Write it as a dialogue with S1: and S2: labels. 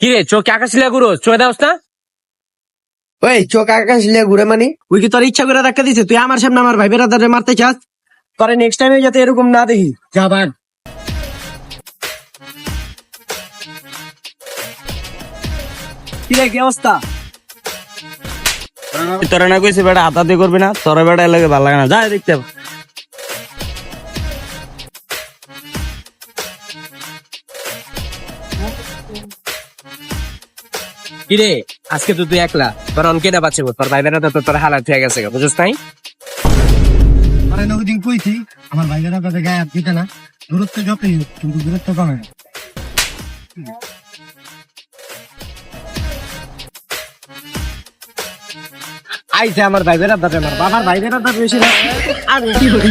S1: কিরে চোখ আকাশ লিয়া ঘুরো চোখ দেওস না?
S2: ওই চোখ আকাশ লিয়ে ঘুরে মানে ওই কি তোর ইচ্ছা করে ধাক্কা দিছে? তুই আমার সামনে আমার ভাই বেড়াদারে মারতে চাস? তোরে নেক্সট টাইমে যাতে এরকম না দেখি। যা ভাগ। কিরে কি অবস্থা?
S3: তোরা না কইছি বেটা হাতাতে করবি না, তোরা বেটা লাগে ভালো লাগে না, যা দেখতে হবে।
S1: কিরে আজকে তো তুই একলা, তোর অনকে না পাচ্ছে তোর ভাই বেড়াতে তো তোর হালাত হয়ে গেছে বুঝছিস নাই?
S2: আরে না ওইদিন কইছি আমার ভাই বেড়াদারে গায়ে হাত দিতে না। দূরত্ব যতই হোক কিন্তু দূরত্ব কমে না। আইছে আমার ভাই বেড়াদারে আমার বাবার ভাই বেড়াদার বেশি না। আমি কি করি?